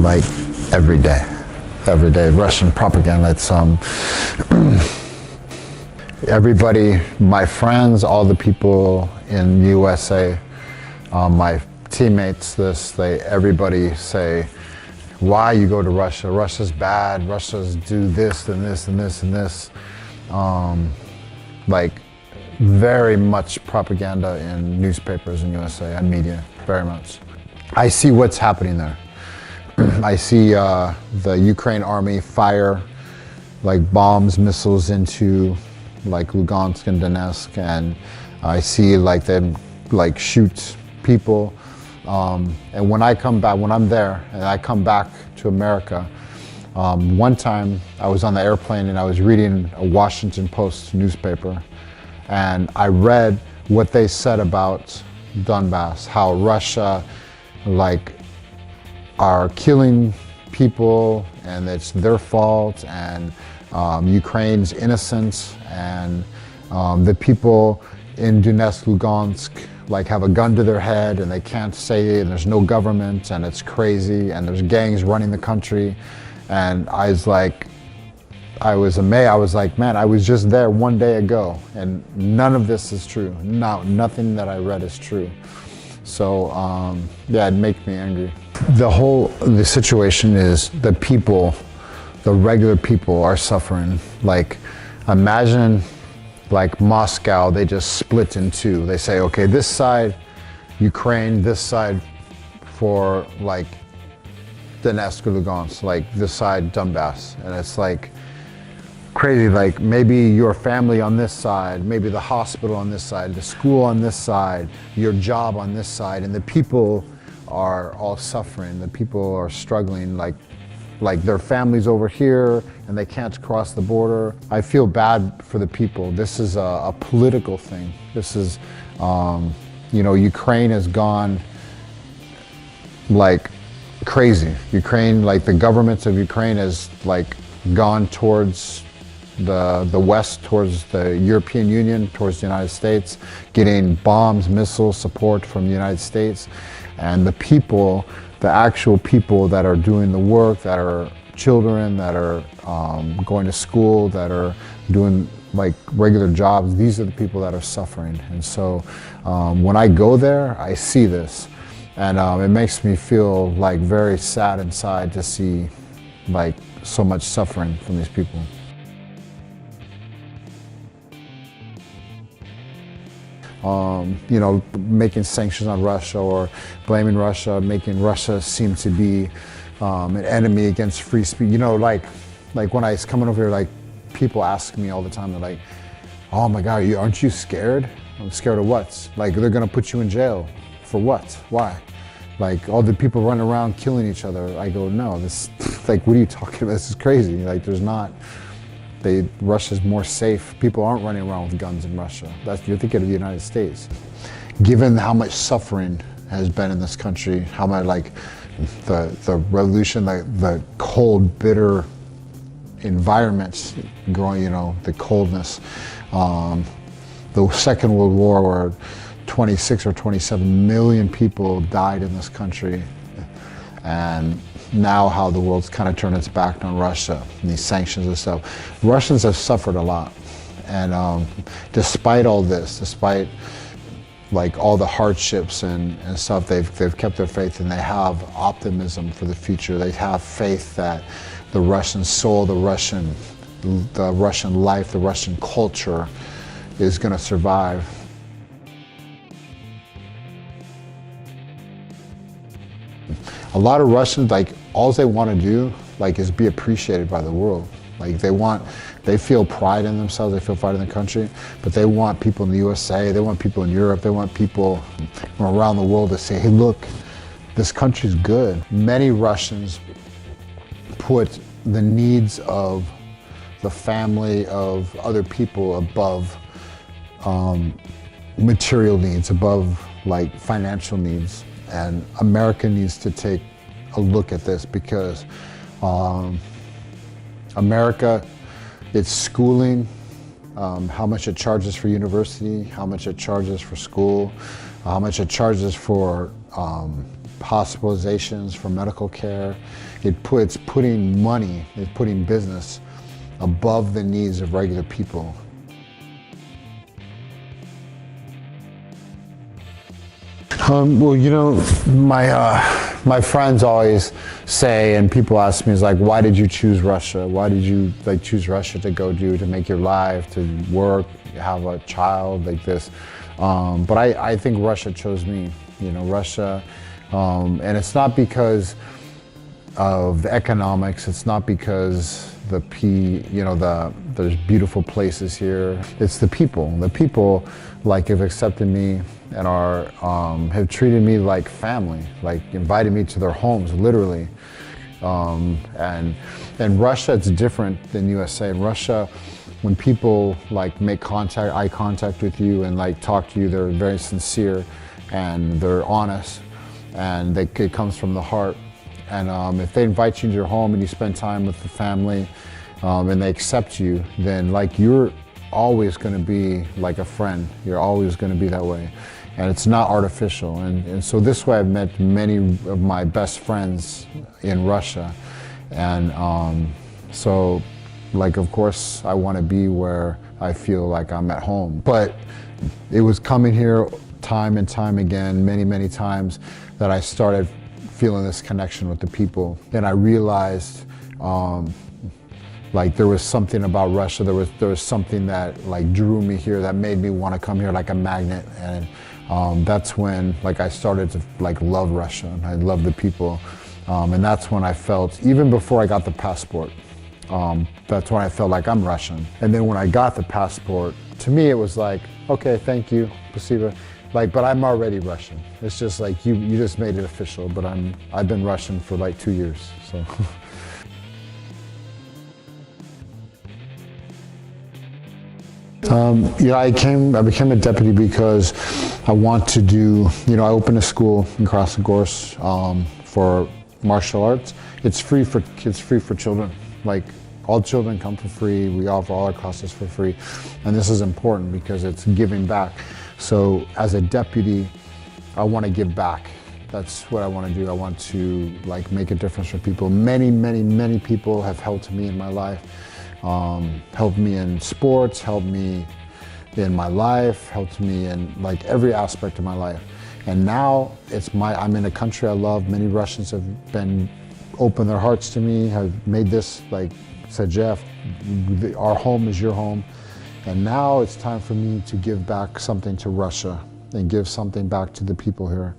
like every day. Russian propaganda. It's everybody, my friends, all the people in USA, my teammates, everybody say, why you go to Russia? Russia's bad. Russia's do this and this and this and this. Like very much propaganda in newspapers in USA and media, very much. I see what's happening there. I see the Ukraine army fire like bombs, missiles into like Lugansk and Donetsk, and I see like them like shoot people. And when I come back, when I'm there and I come back to America, one time I was on the airplane and I was reading a Washington Post newspaper, and I read what they said about Donbass, how Russia like are killing people and it's their fault, and Ukraine's innocent, and the people in Donetsk, Lugansk like have a gun to their head and they can't say it, and there's no government and it's crazy and there's gangs running the country. And I was amazed. I was like, man, I was just there one day ago and none of this is true. No, nothing that I read is true. So yeah, it makes me angry. The situation is the people, the regular people are suffering. Like imagine like Moscow, they just split in two. They say, okay, this side Ukraine, this side for like Donetsk or Lugansk, like this side Donbass. And it's like crazy, like maybe your family on this side, maybe the hospital on this side, the school on this side, your job on this side, and the people are all suffering. The people are struggling, like their families over here and they can't cross the border. I feel bad for the people. This is a political thing. This is, you know, Ukraine has gone like crazy. Ukraine, like the governments of Ukraine has like gone towards the West, towards the European Union, towards the United States, getting bombs, missiles, support from the United States. And the people, the actual people that are doing the work, that are children, that are going to school, that are doing like regular jobs, these are the people that are suffering. And so when I go there, I see this. And it makes me feel like very sad inside to see like so much suffering from these people. You know, making sanctions on Russia or blaming Russia, making Russia seem to be an enemy against free speech. You know, like when I was coming over here, like people ask me all the time, they're like, oh my God, aren't you scared? I'm scared of what? Like they're gonna put you in jail. For what? Why? Like all the people running around killing each other. I go, no, this, like, what are you talking about? This is crazy. Like there's not, Russia's more safe. People aren't running around with guns in Russia. You're thinking of the United States. Given how much suffering has been in this country, how much like the revolution, the cold, bitter environments growing, you know, the coldness, the Second World War where 26 or 27 million people died in this country, and now how the world's kind of turned its back on Russia and these sanctions and stuff. Russians have suffered a lot, and despite all this, despite like all the hardships and stuff, they've kept their faith, and they have optimism for the future. They have faith that the Russian soul, the Russian life, the Russian culture is going to survive. A lot of Russians, like, all they want to do, like, is be appreciated by the world. Like, they feel pride in themselves, they feel pride in the country, but they want people in the USA, they want people in Europe, they want people from around the world to say, hey, look, this country's good. Many Russians put the needs of the family, of other people above material needs, above, like, financial needs. And America needs to take a look at this, because America, it's schooling, how much it charges for university, how much it charges for school, how much it charges for hospitalizations, for medical care. It's putting money, it's putting business above the needs of regular people. Well, you know, my friends always say, and people ask me, is like, why did you choose Russia? Why did you choose Russia to go do, to make your life, to work, have a child like this? But I think Russia chose me. You know, Russia, and it's not because of the economics. It's not because there's beautiful places here. It's the people. The people have accepted me and have treated me like family, like invited me to their homes, literally. And Russia, it's different than USA. In Russia, when people make eye contact with you and talk to you, they're very sincere and they're honest, and it comes from the heart. And if they invite you to your home and you spend time with the family, and they accept you, then you're always going to be like a friend. You're always going to be that way. And it's not artificial. And so this way I've met many of my best friends in Russia. And so of course I want to be where I feel like I'm at home. But it was coming here time and time again, many, many times, that I started feeling this connection with the people. And I realized there was something about Russia, there was something that drew me here, that made me want to come here like a magnet. And that's when I started to love Russia, and I love the people. And that's when I felt, even before I got the passport, that's when I felt like I'm Russian. And then when I got the passport, to me it was okay, thank you, спасибо. But I'm already Russian. It's just you just made it official, but I've been Russian for 2 years, so. I became a deputy because I want to do, I opened a school in Krasnogorsk for martial arts. It's free for kids, free for children. All children come for free. We offer all our classes for free. And this is important because it's giving back. So as a deputy, I want to give back. That's what I want to do. I want to make a difference for people. Many, many, many people have helped me in my life. Helped me in sports, helped me in my life, helped me in every aspect of my life. And now I'm in a country I love. Many Russians have opened their hearts to me, have made this, said, Jeff, our home is your home. And now it's time for me to give back something to Russia and give something back to the people here.